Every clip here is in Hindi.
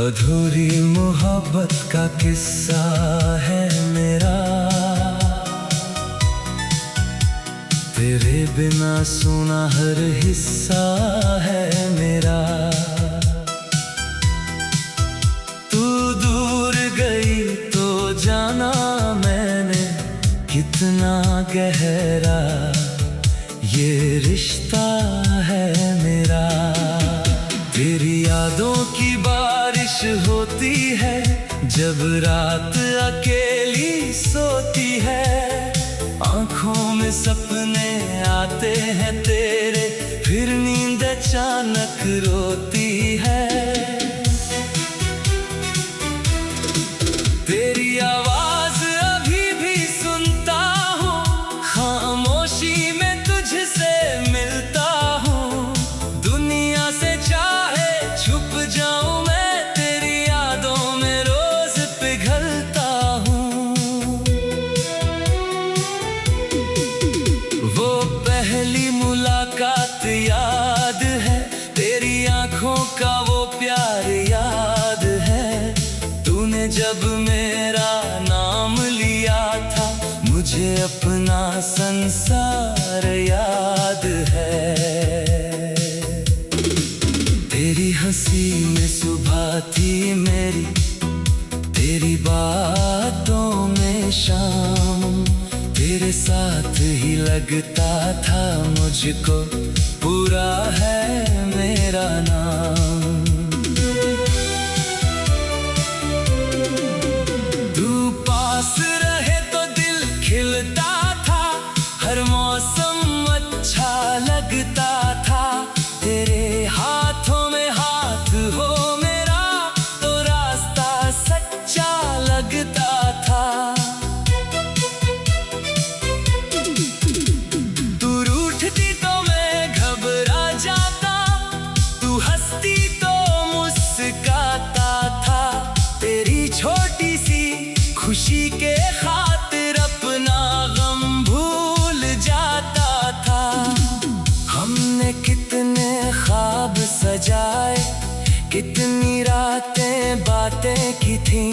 अधूरी मोहब्बत का किस्सा है मेरा, तेरे बिना सुना हर हिस्सा है मेरा। तू दूर गई तो जाना मैंने कितना गहरा ये रिश्ता है मेरा। तेरी यादों की बारिश होती है जब रात अकेली सोती है, आंखों में सपने आते हैं तेरे, फिर नींद अचानक रोती है। तेरी आवाज अभी भी सुनता हूँ, खामोशी में तुझसे मिलता हूँ। दुनिया से चाहे छुप जाऊं मैं, तेरी यादों में रोज पिघलता हूँ। वो पहली मुलाकात याद है, तेरी आंखों का वो प्यार याद है। तूने जब मेरा नाम लिया था, मुझे अपना संसार याद है। तेरी हंसी में सुबह थी मेरी, तेरी बातों में शाम, तेरे साथ ही लगता था मुझको पूरा है मेरा नाम। तू पास रहे तो दिल खिलता था, हर मौसम अच्छा लगता था। तेरे हाथों में हाथ हो मेरा तो रास्ता सच्चा लगता था। तू रूठती तो मैं घबरा जाता, तू हंसती तो मुस्कुराता था। तेरी छोटी सी खुशी के खातिर अपना गम भूल जाता था। हमने कितने ख्वाब सजाए, कितनी रातें बातें की थी,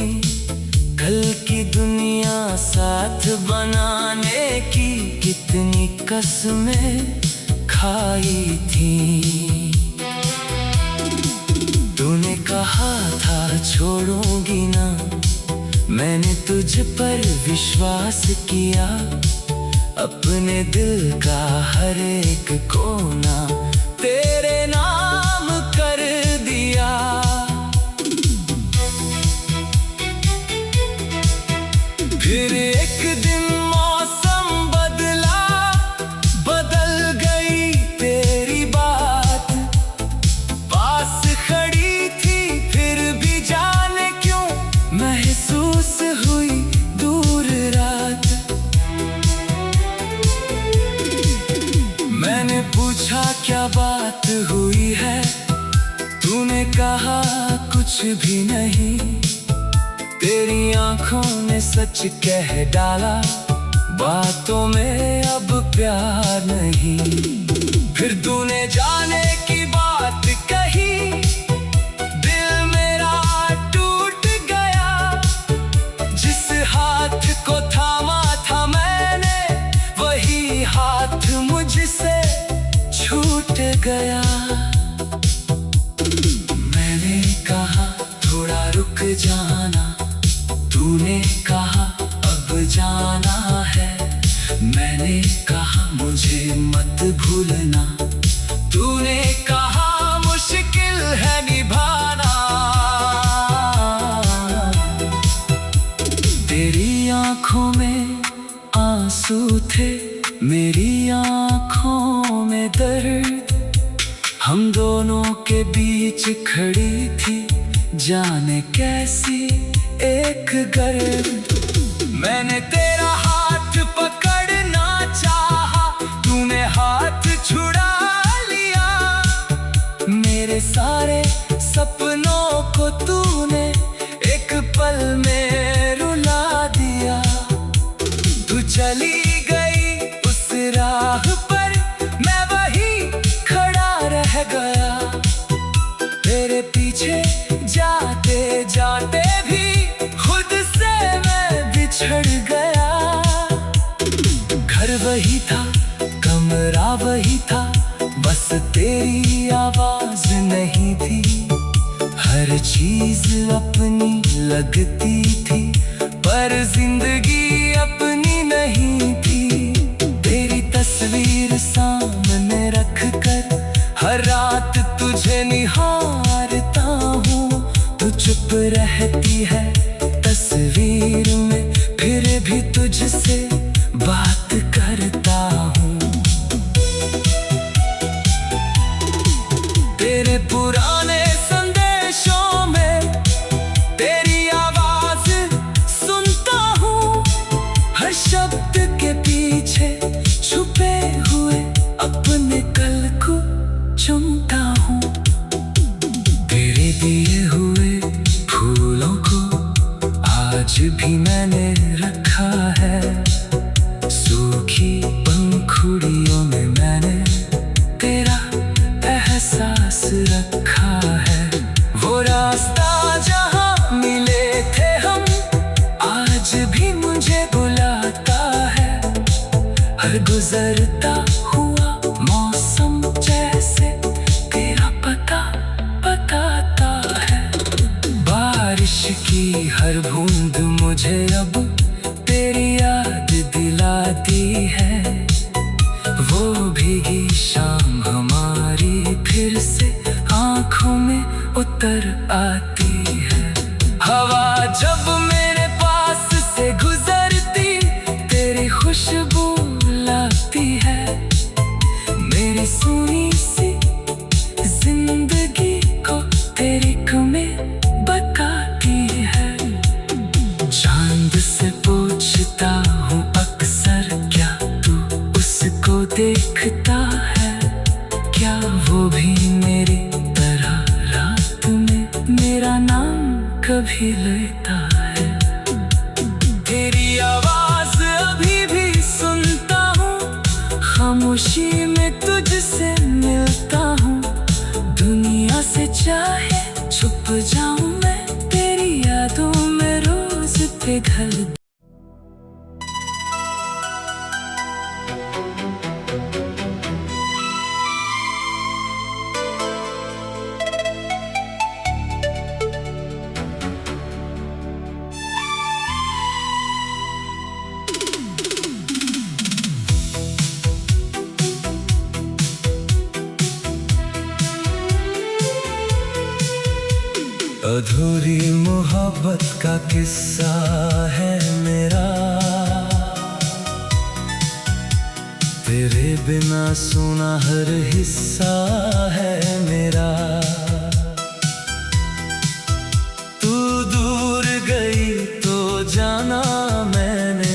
कल की दुनिया साथ बनाने की कितनी कसमें खाई थी। तूने कहा था छोड़ूंगी ना, मैंने तुझ पर विश्वास किया, अपने दिल का हर एक कोना तेरे नाम कर दिया। फिर एक दिन मौसम बदला, बदल गई तेरी बात, पास खड़ी थी फिर भी जाने क्यों महसूस हुई दूर रात। मैंने पूछा क्या बात हुई है, तूने कहा कुछ भी नहीं। तेरी आंखों ने सच कह डाला, बातों में अब प्यार नहीं। फिर तूने जाने की बात कही, दिल मेरा टूट गया। जिस हाथ को थामा था मैंने, वही हाथ मुझसे छूट गया। मैंने कहा थोड़ा रुक जाना, तूने कहा अब जाना है। मैंने कहा मुझे मत भूलना, तूने कहा मुश्किल है निभाना। तेरी आंखों में आंसू थे, मेरी आंखों में दर्द, हम दोनों के बीच खड़ी थी जाने कैसी एक गर्द। मैंने तेरा हाथ पकड़ना चाहा, तूने हाथ छुड़ा लिया। मेरे सारे सपनों को तूने एक पल में रुला दिया। तू चली गई उस राह पर, मैं वहीं खड़ा रह गया। तेरे पीछे जाते वही था, कमरा वही था, बस तेरी आवाज नहीं थी। हर चीज अपनी लगती थी, पर जिंदगी अपनी नहीं थी। तेरी तस्वीर सामने रख कर हर रात तुझे निहारता हूँ। तू चुप रहती है तस्वीर में, फिर भी तुझसे बात करता हूँ। तेरे पुराने संदेशों में तेरी आवाज सुनता हूँ। हर शब्द के पीछे छुपे हुए अपने कल को चुनता हूँ। तेरे दिए हुए फूलों को आज भी मैंने रखा है। सूखी पंखुड़ियों में मैंने तेरा एहसास रखा है। वो रास्ता जहाँ मिले थे हम, आज भी मुझे बुलाता है। हर गुजरता हुआ मौसम जैसे तेरा पता बताता है। बारिश की हर बूंद मुझे अब तेरी याद दिलाती है। वो भीगी शाम हमारी फिर से आंखों में उतर आती है। हवा जब मेरे पास से गुजरती, तेरी खुशबू लगती है। मेरी सुनी सी जिंदगी को तेरी कमें बताती है। चांद से पूछता हूँ अक्सर, क्या तू उसको देखता है? क्या वो भी मेरी तरह रात में मेरा नाम कभी लेता है? तेरी आवाज अभी भी सुनता हूँ, खामोशी में तुझसे मिलता हूँ। दुनिया से चाहे छुप जाऊं मैं, तेरी यादों में रोज पिघल। अधूरी मोहब्बत का किस्सा है मेरा, तेरे बिना सुना हर हिस्सा है मेरा। तू दूर गई तो जाना मैंने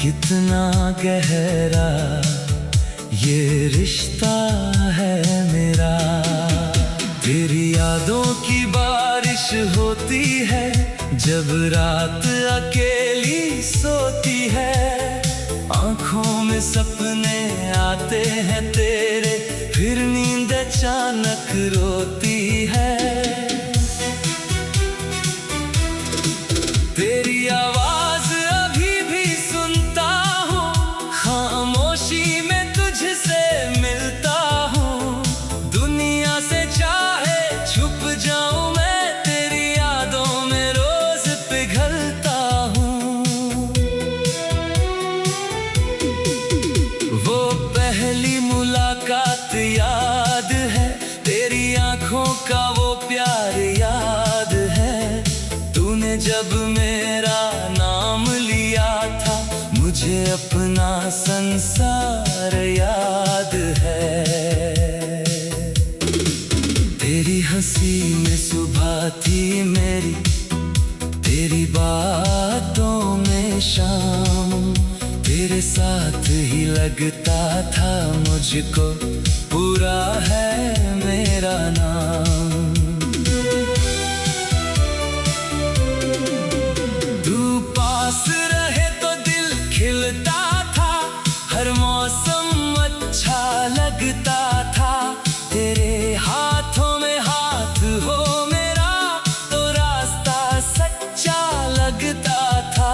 कितना गहरा ये रिश्ता है मेरा। तेरी यादों की बारिश होती है जब रात अकेली सोती है। आंखों में सपने आते हैं तेरे, फिर नींद अचानक रोती है। तेरी आवाज अभी भी सुनता हूँ, खामोशी में तुझसे मिलता हूँ। दुनिया से चाहे छुप जाऊं मैं, तेरी यादों में रोज पिघलता हूँ। वो पहली मुलाकात याद है, तेरी आंखों का वो प्यार याद है। तूने जब मेरा नाम लिया था, मुझे अपना संसार याद है। तेरी हंसी में सुबह थी मेरी, तेरी बातों में शाम। तेरे साथ ही लगता था मुझको, पूरा है मेरा नाम। तू पास रहे तो दिल खिलता था, हर मौसम अच्छा लगता था। तेरे हाथों में हाथ हो मेरा, तो रास्ता सच्चा लगता था।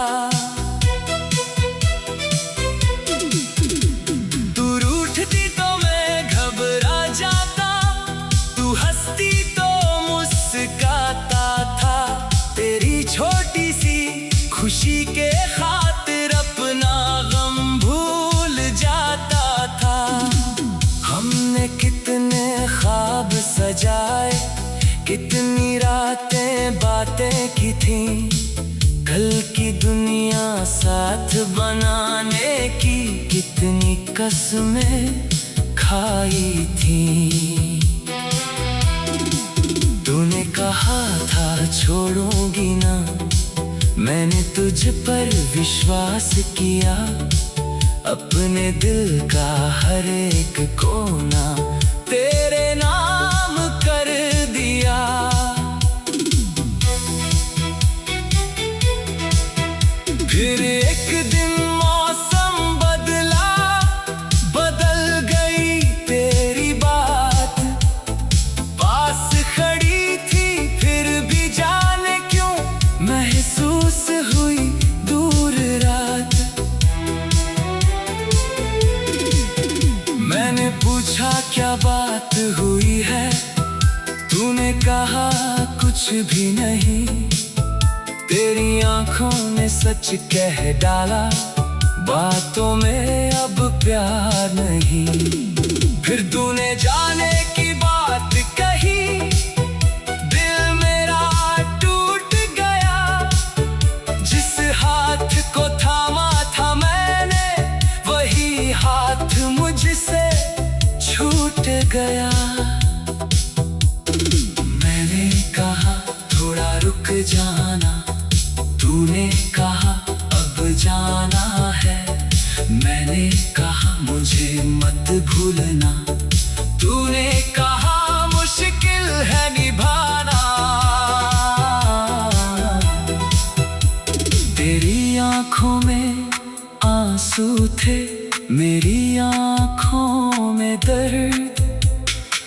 कितनी रातें बातें की थी, कल की दुनिया साथ बनाने की कितनी कसमें खाई थी। तूने कहा था छोड़ूंगी ना, मैंने तुझ पर विश्वास किया, अपने दिल का हर एक कोना तेरे नाम कर दिया। फिर एक दिन मौसम बदला, बदल गई तेरी बात, पास खड़ी थी फिर भी जाने क्यों महसूस हुई दूर रात। मैंने पूछा क्या बात हुई है, तूने कहा कुछ भी नहीं, तेरी आंखों ने सच कह डाला, बातों में अब प्यार नहीं। फिर तूने जाने की बात कही, दिल मेरा टूट गया, जिस हाथ को थामा था मैंने, वही हाथ मुझसे छूट गया। मैंने कहा थोड़ा रुक जाना, तूने कहा अब जाना है, मैंने कहा मुझे मत भूलना, तूने कहा मुश्किल है निभाना। तेरी आंखों में आंसू थे, मेरी आंखों में दर्द,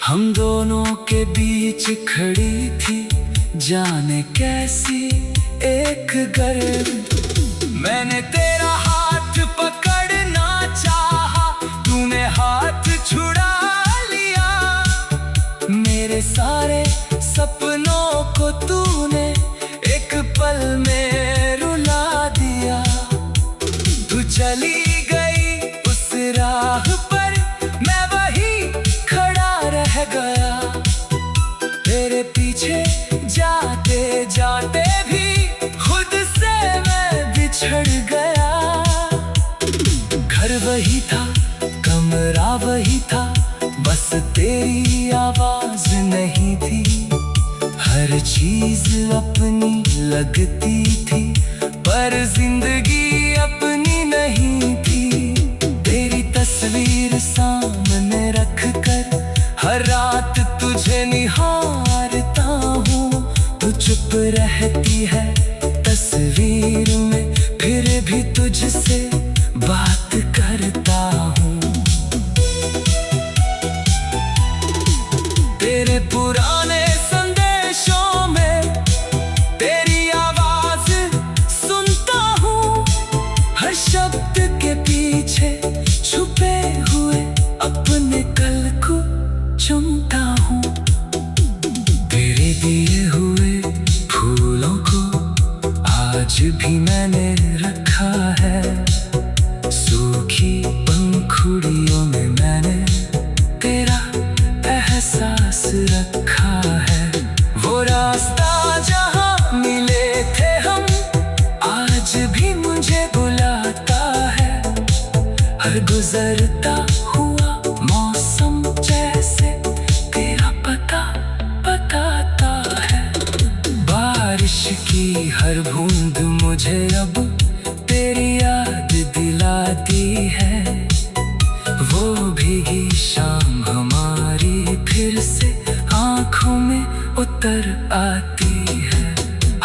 हम दोनों के बीच खड़ी थी जाने कैसी एक गर्द। मैंने तेरा हाथ पकड़ना चाहा, तूने हाथ छुड़ा लिया, मेरे सारे सपनों को तूने एक पल में रुला दिया। तू चली गई उस राह पर, मैं वही खड़ा रह गया, तेरे पीछे जाते जाते भी खुद से मैं बिछड़ गया। घर वही था, कमरा वही था, बस तेरी आवाज नहीं थी, हर चीज अपनी लगती थी, पर जिंदगी अपनी नहीं थी। तेरी तस्वीर सामने रख कर हर रात तुझे निहारता हूँ, तू चुप रहती है तस्वीर में, फिर भी तुझसे बात करता हूँ। तेरे पुराने संदेशों में तेरी आवाज सुनता हूँ, हर शब्द के पीछे छुपे हुए अपने कल को चुनता हूँ। तेरे दिए हुए फूलों को आज भी मैंने रखा है, सूखी पंखुड़ियों में मैंने तेरा एहसास रखा है। वो रास्ता जहाँ मिले थे हम, आज भी मुझे बुलाता है, हर गुजरता हुआ मौसम जैसे तेरा पता बताता है। बारिश की हर बूंद मुझे अब तेरी याद दिलाती है, वो भीगी शाम हमारी फिर से आंखों में उतर आती है।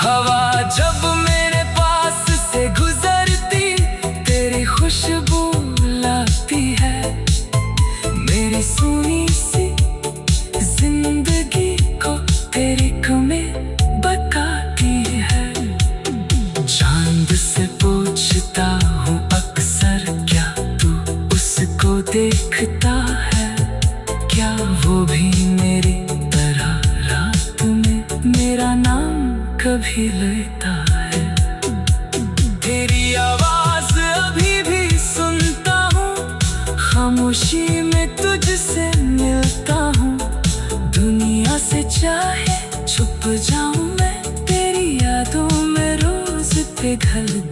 हवा जब मेरे पास से गुजरती, तेरी खुशबू लाती है, मेरी सुनी सी जिंदगी को तेरी कमें बताती है। चांद से पूछता हूँ अक्सर, क्या तू उसको देखता है, क्या वो भी मेरी तरह रात में मेरा नाम कभी लेता है। तेरी आवाज अभी भी सुनता हूँ, खामोशी में तुझसे मिलता हूँ, दुनिया से चाहे पिघल।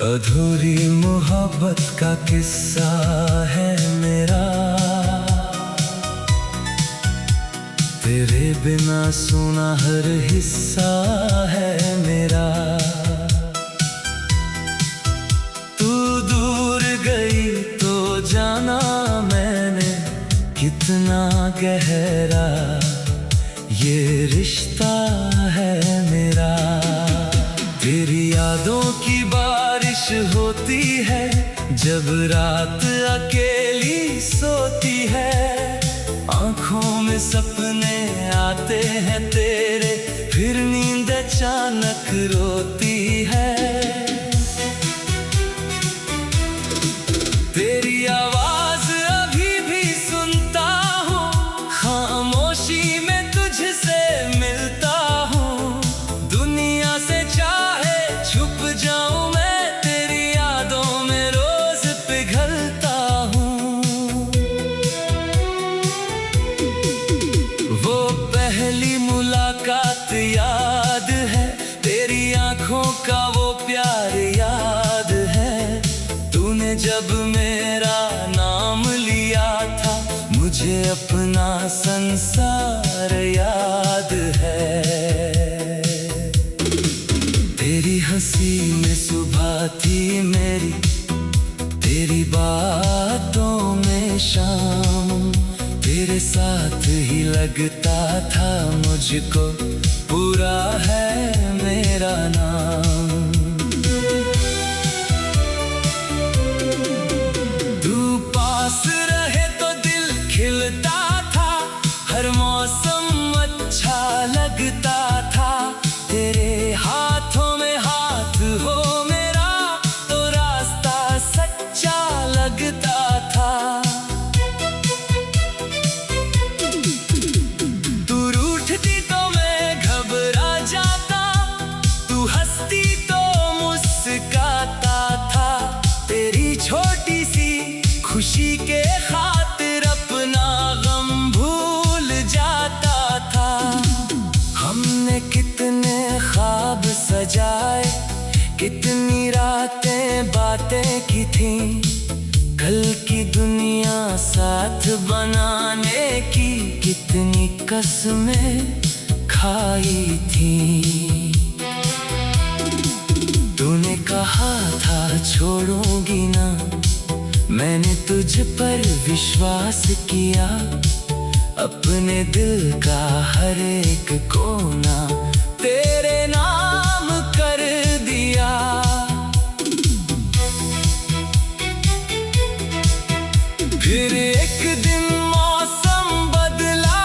अधूरी मोहब्बत का किस्सा है मेरा, तेरे बिना सुना हर हिस्सा है मेरा। तू दूर गई तो जाना मैंने कितना गहरा ये रिश्ता है मेरा। तेरी यादों की बारिश होती है जब रात अकेली सोती है। आंखों में सपने आते हैं तेरे, फिर नींद अचानक रोती है। तेरी आवाज अभी भी सुनता हूँ, खामोशी में तुझसे मिलता हूँ। दुनिया से चाहे छुप जाऊं मैं, तेरी यादों में रोज पिघलता हूँ। वो पहली मुलाकात याद है, तेरी आंखों का वो प्यार याद है। तूने जब मेरा नाम लिया था, मुझे अपना संसार याद है। तेरी हंसी में सुबह थी मेरी, तेरी बातों में शाम। तेरे साथ ही लगता था मुझको, पूरा है मेरा नाम। तू पास रहे तो दिल खिलता था, हर मौसम अच्छा लगता था। तेरे हाथों में हाथ हो मेरा, तो रास्ता सच्चा लगता था। तू रूठती तो मैं घबरा जाता, तू हंसती तो मुस्कुराता था। तेरी छोटी सी खुशी के खातिर अपना गम भूल जाता था। हमने कितने ख्वाब सजाए, कितनी रातें बातें की थी। कल की दुनिया साथ बनाने की कितनी कसमें खाई थी। तूने कहा था छोड़ूंगी ना, मैंने तुझ पर विश्वास किया। अपने दिल का हर एक कोना तेरे नाम कर दिया। फिर एक दिन मौसम बदला,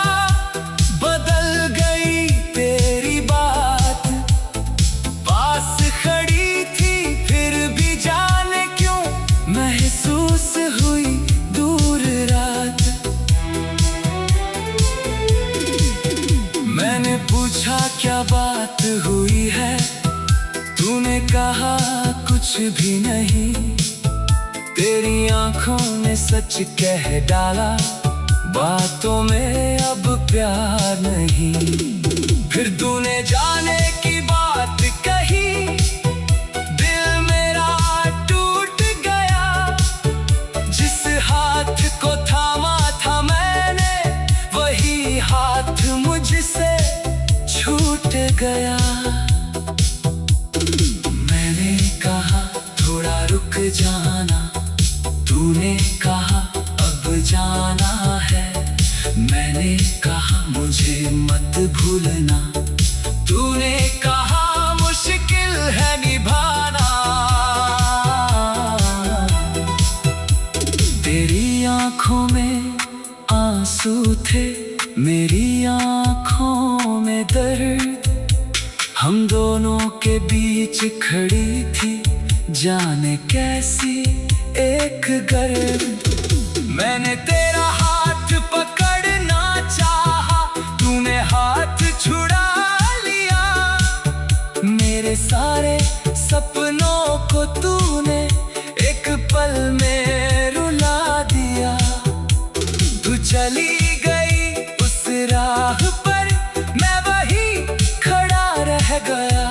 बदल गई तेरी बात। पास खड़ी थी फिर भी जाने क्यों महसूस हुई दूर रात। मैंने पूछा क्या बात हुई है, तूने कहा कुछ भी नहीं। तेरी आंखों ने सच कह डाला, बातों में अब प्यार नहीं। फिर तूने जाने की बात कही, दिल मेरा टूट गया। जिस हाथ को थामा था मैंने, वही हाथ मुझसे छूट गया। मैंने कहा थोड़ा रुक जाना, तूने कहा अब जाना है। मैंने कहा मुझे मत भूलना, तूने कहा मुश्किल है निभाना। तेरी आंखों में आंसू थे, मेरी आंखों में दर्द। हम दोनों के बीच खड़ी थी जाने कैसी एक गर्द। मैंने तेरा हाथ पकड़ना चाहा, तूने हाथ छुड़ा लिया। मेरे सारे सपनों को तूने एक पल में रुला दिया। तू चली गई उस राह पर, मैं वही खड़ा रह गया।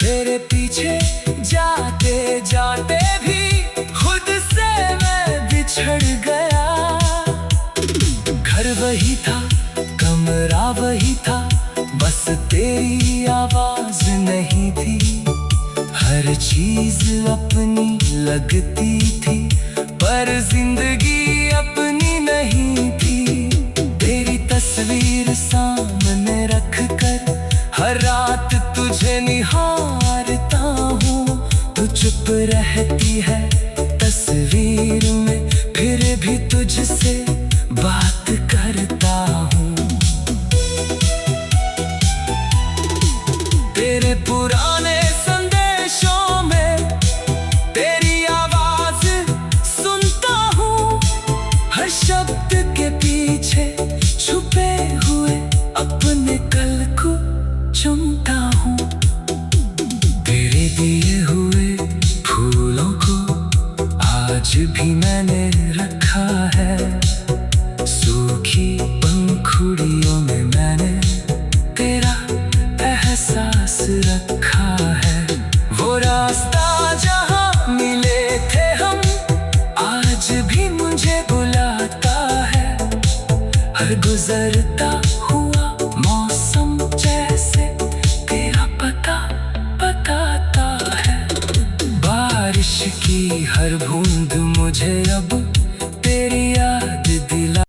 तेरे पीछे जाते जाते भी खुद से मैं बिछड़ गया। घर वही था, कमरा वही था, बस तेरी आवाज नहीं थी। हर चीज अपनी लगती थी, पर जिंदगी अपनी नहीं थी। तेरी तस्वीर सामने रख कर हर रात तुझे निहारता हूँ। तू चुप रहती है तस्वीर में, फिर भी तुझसे बात करता हूँ। तेरे पुराने संदेशों में तेरी आवाज सुनता हूँ। हर शब्द के पीछे छुपे हुए अपने कल को चुनता हूँ। तेरे दिए हुए फूलों को आज भी मैंने रखा है। सूखी पंखुड़ियों में मैंने तेरा एहसास रखा है। वो रास्ता जहाँ मिले थे हम, आज भी मुझे बुलाता है। हर गुजरता हुआ मौसम जैसे तेरा पता बताता है। बारिश की हर बूंद मुझे अब